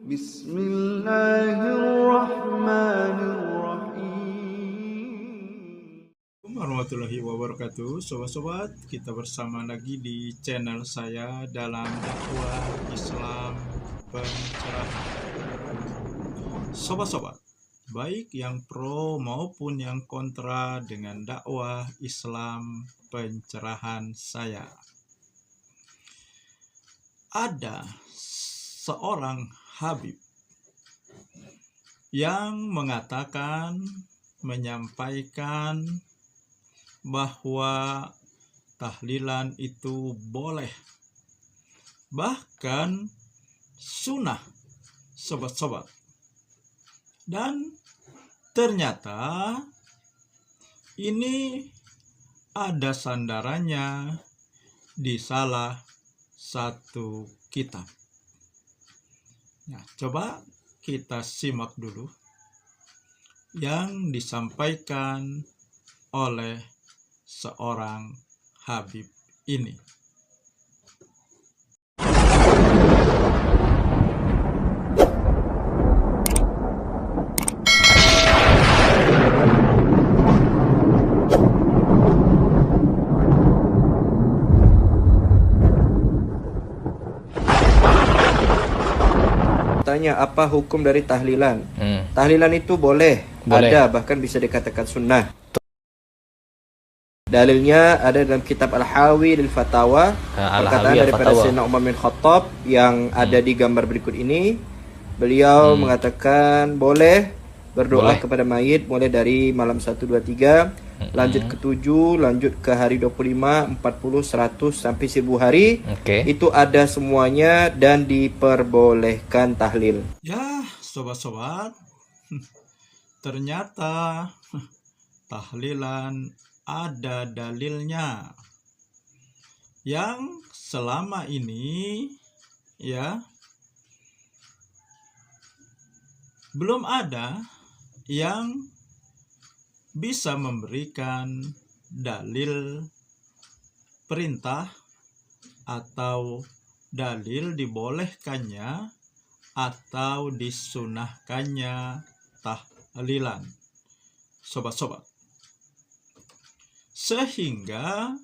Bismillahirrahmanirrahim. Warahmatullahi wabarakatuh. Sobat-sobat, kita bersama lagi di channel saya dalam dakwah Islam pencerahan. Sobat-sobat, baik yang pro maupun yang kontra dengan dakwah Islam pencerahan saya. Ada seorang Habib yang menyampaikan bahwa tahlilan itu boleh, bahkan sunnah, sobat-sobat. Dan ternyata ini ada sandarannya di salah satu kitab. Nah, coba kita simak dulu yang disampaikan oleh seorang Habib ini. Tanya apa hukum dari tahlilan? Tahlilan itu boleh, ada, bahkan bisa dikatakan sunnah. Dalilnya ada dalam kitab Al-Hawi lil Fatawa, perkataan daripada Sayyidina Umar bin Khattab yang ada di gambar berikut ini. Beliau mengatakan boleh berdoa kepada mayit mulai dari malam 1, 2, 3, lanjut ke 7, lanjut ke hari 25, 40, 100 sampai 1000 hari. Itu ada semuanya dan diperbolehkan tahlil. Ya, sobat-sobat, ternyata tahlilan ada dalilnya yang selama ini ya belum ada yang bisa memberikan dalil perintah atau dalil dibolehkannya atau disunahkannya tahlilan, sobat-sobat. Sehingga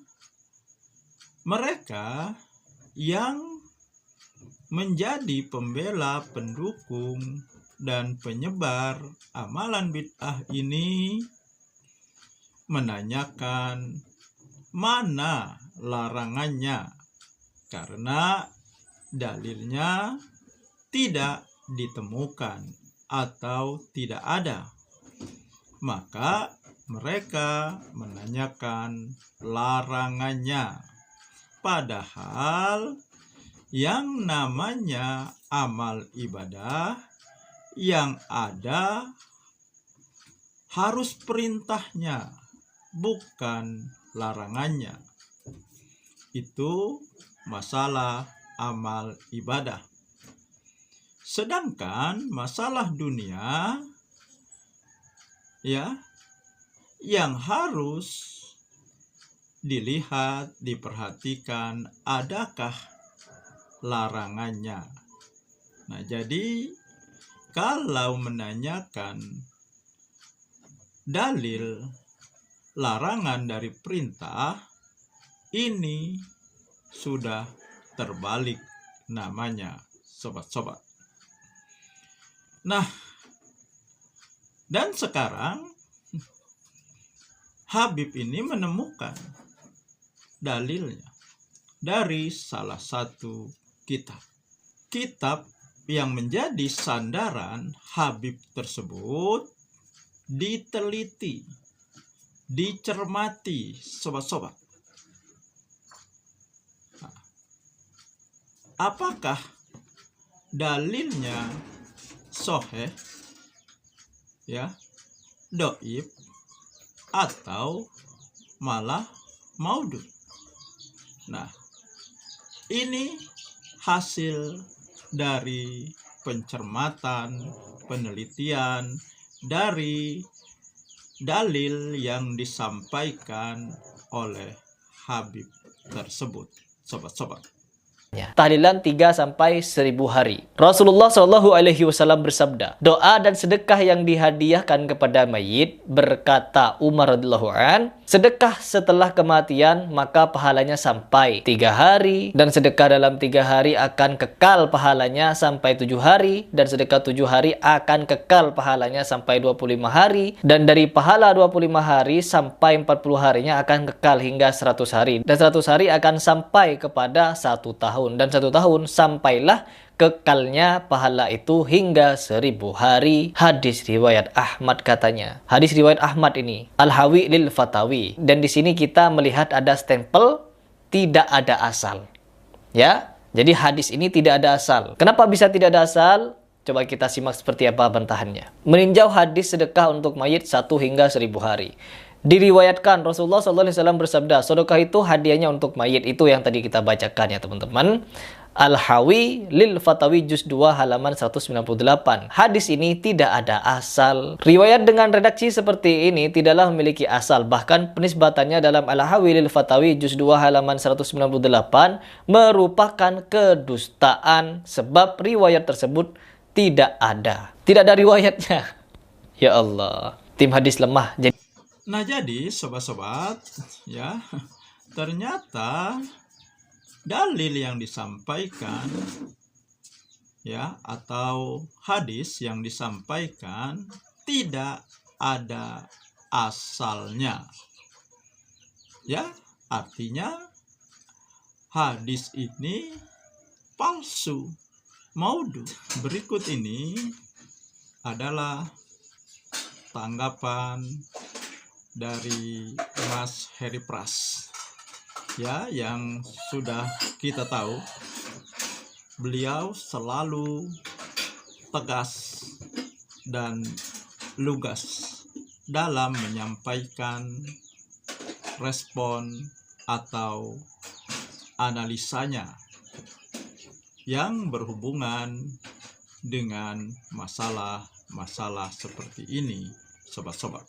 mereka yang menjadi pembela, pendukung, dan penyebar amalan bid'ah ini menanyakan mana larangannya, karena dalilnya tidak ditemukan atau tidak ada. Maka mereka menanyakan larangannya. Padahal yang namanya amal ibadah yang ada harus perintahnya, bukan larangannya. Itu masalah amal ibadah. Sedangkan masalah dunia ya yang harus dilihat, diperhatikan adakah larangannya. Nah, jadi kalau menanyakan dalil larangan dari perintah, ini sudah terbalik namanya, sobat-sobat. Nah, dan sekarang Habib ini menemukan dalilnya dari salah satu kitab. Kitab yang menjadi sandaran Habib tersebut diteliti, dicermati, sobat-sobat. Nah, apakah dalilnya sahih, ya, dhaif, atau malah maudhu? Nah, ini hasil dari pencermatan, penelitian dari dalil yang disampaikan oleh Habib tersebut, sobat-sobat. Tahlilan 3 sampai 1000 hari. Rasulullah Shallallahu Alaihi Wasallam bersabda, doa dan sedekah yang dihadiahkan kepada mayit, berkata Umar radhiyallahu an, sedekah setelah kematian maka pahalanya sampai 3 hari, dan sedekah dalam 3 hari akan kekal pahalanya sampai 7 hari, dan sedekah 7 hari akan kekal pahalanya sampai 25 hari, dan dari pahala 25 hari sampai 40 harinya akan kekal hingga 100 hari, dan 100 hari akan sampai kepada 1 tahun, dan 1 tahun sampailah kekalnya pahala itu hingga 1000 hari. Hadis riwayat Ahmad katanya. Hadis riwayat Ahmad ini Al-Hawi lil Fatawi. Dan di sini kita melihat ada stempel tidak ada asal. Ya, jadi hadis ini tidak ada asal. Kenapa bisa tidak ada asal? Coba kita simak seperti apa bantahannya. Meninjau hadis sedekah untuk mayit 1 hingga 1000 hari. Diriwayatkan Rasulullah SAW bersabda, sedekah itu hadiahnya untuk mayit. Itu yang tadi kita bacakan ya teman-teman. Al-Hawi lil Fatawi juz 2 halaman 198. Hadis ini tidak ada asal. Riwayat dengan redaksi seperti ini tidaklah memiliki asal. Bahkan penisbatannya dalam Al-Hawi lil Fatawi juz 2 halaman 198 merupakan kedustaan sebab riwayat tersebut tidak ada. Tidak ada riwayatnya. Ya Allah, tim hadis lemah. Jadi sobat-sobat, ya, ternyata dalil yang disampaikan, ya, atau hadis yang disampaikan tidak ada asalnya. Ya, artinya hadis ini palsu, maudhu. Berikut ini adalah tanggapan dari Mas Heri Pras, ya, yang sudah kita tahu beliau selalu tegas dan lugas dalam menyampaikan respon atau analisanya yang berhubungan dengan masalah-masalah seperti ini, sobat-sobat.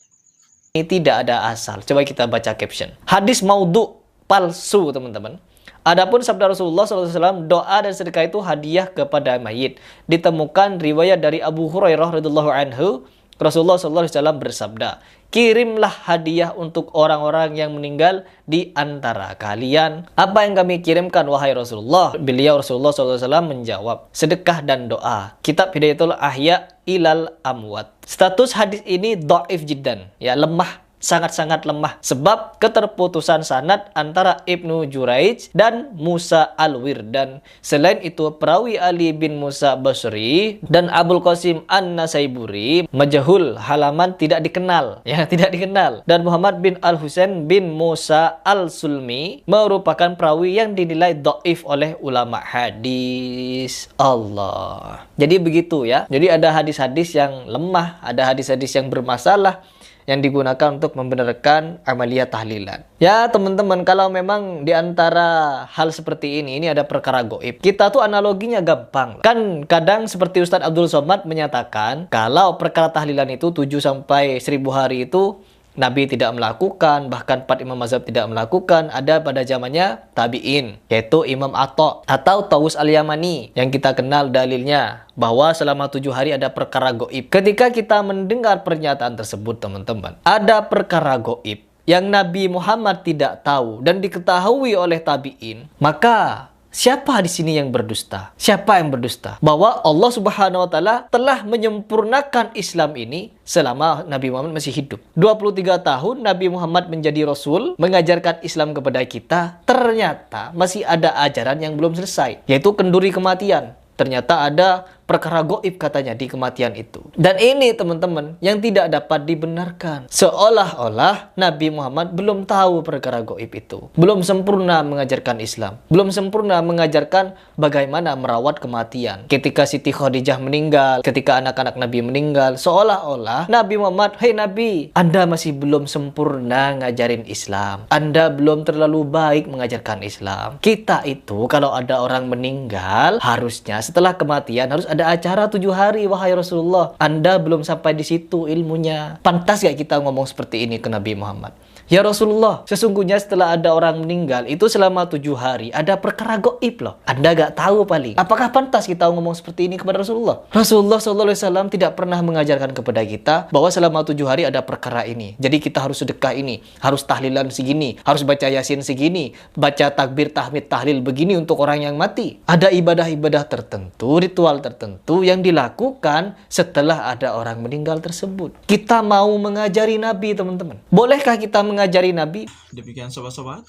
Ini tidak ada asal. Coba kita baca caption. Hadis maudhu, palsu teman-teman. Adapun sabda Rasulullah SAW, doa dan sedekah itu hadiah kepada mayit. Ditemukan riwayat dari Abu Hurairah radhiyallahu anhu, Rasulullah SAW bersabda, kirimlah hadiah untuk orang-orang yang meninggal di antara kalian. Apa yang kami kirimkan wahai Rasulullah? Beliau Rasulullah SAW menjawab, sedekah dan doa. Kitab Hidayatul Ahya ilal Amwat. Status hadis ini dhaif jiddan, ya, lemah, sangat-sangat lemah sebab keterputusan sanad antara Ibnu Juraij dan Musa Al-Wirdan. Selain itu perawi Ali bin Musa Basri dan Abul Qasim An-Nasaiburi majhul, halaman tidak dikenal, ya, tidak dikenal. Dan Muhammad bin Al-Husain bin Musa Al-Sulmi merupakan perawi yang dinilai dhaif oleh ulama hadis. Allah. Jadi begitu ya. Jadi ada hadis-hadis yang lemah, ada hadis-hadis yang bermasalah yang digunakan untuk membenarkan amalia tahlilan. Ya teman-teman, kalau memang diantara hal seperti ini ada perkara goib, kita tuh analoginya gampang. Kan kadang seperti Ustadz Abdul Somad menyatakan, kalau perkara tahlilan itu 7 sampai 1000 hari itu Nabi tidak melakukan, bahkan 4 imam mazhab tidak melakukan. Ada pada zamannya tabi'in, yaitu Imam Atha atau Tawus Al-Yamani, yang kita kenal dalilnya bahwa selama 7 hari ada perkara goib. Ketika kita mendengar pernyataan tersebut teman-teman, ada perkara goib yang Nabi Muhammad tidak tahu dan diketahui oleh tabi'in, maka siapa di sini yang berdusta? Siapa yang berdusta? Bahwa Allah Subhanahu wa taala telah menyempurnakan Islam ini selama Nabi Muhammad masih hidup. 23 tahun Nabi Muhammad menjadi Rasul, mengajarkan Islam kepada kita, ternyata masih ada ajaran yang belum selesai, yaitu kenduri kematian. Ternyata ada perkara goib katanya di kematian itu. Dan ini teman-teman yang tidak dapat dibenarkan. Seolah-olah Nabi Muhammad belum tahu perkara goib itu. Belum sempurna mengajarkan Islam. Belum sempurna mengajarkan bagaimana merawat kematian. Ketika Siti Khadijah meninggal, ketika anak-anak Nabi meninggal, seolah-olah Nabi Muhammad, hei Nabi, Anda masih belum sempurna ngajarin Islam. Anda belum terlalu baik mengajarkan Islam. Kita itu kalau ada orang meninggal, harusnya setelah kematian harus ada acara 7 hari, wahai Rasulullah. Anda belum sampai di situ ilmunya. Pantas gak kita ngomong seperti ini ke Nabi Muhammad? Ya Rasulullah, sesungguhnya setelah ada orang meninggal itu selama 7 hari ada perkara gaib loh. Anda gak tahu paling. Apakah pantas kita ngomong seperti ini kepada Rasulullah? Rasulullah SAW tidak pernah mengajarkan kepada kita bahwa selama 7 hari ada perkara ini. Jadi kita harus sedekah ini, harus tahlilan segini, harus baca yasin segini, baca takbir, tahmid, tahlil begini untuk orang yang mati. Ada ibadah-ibadah tertentu, ritual tertentu yang dilakukan setelah ada orang meninggal tersebut. Kita mau mengajari Nabi, teman-teman. Bolehkah kita mengajari Nabi? Demikian sobat-sobat.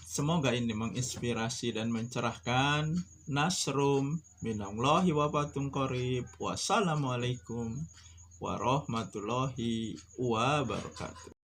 Semoga ini menginspirasi dan mencerahkan. Nasrum minallahi wa fathun qarib. Wassalamualaikum warahmatullahi wabarakatuh.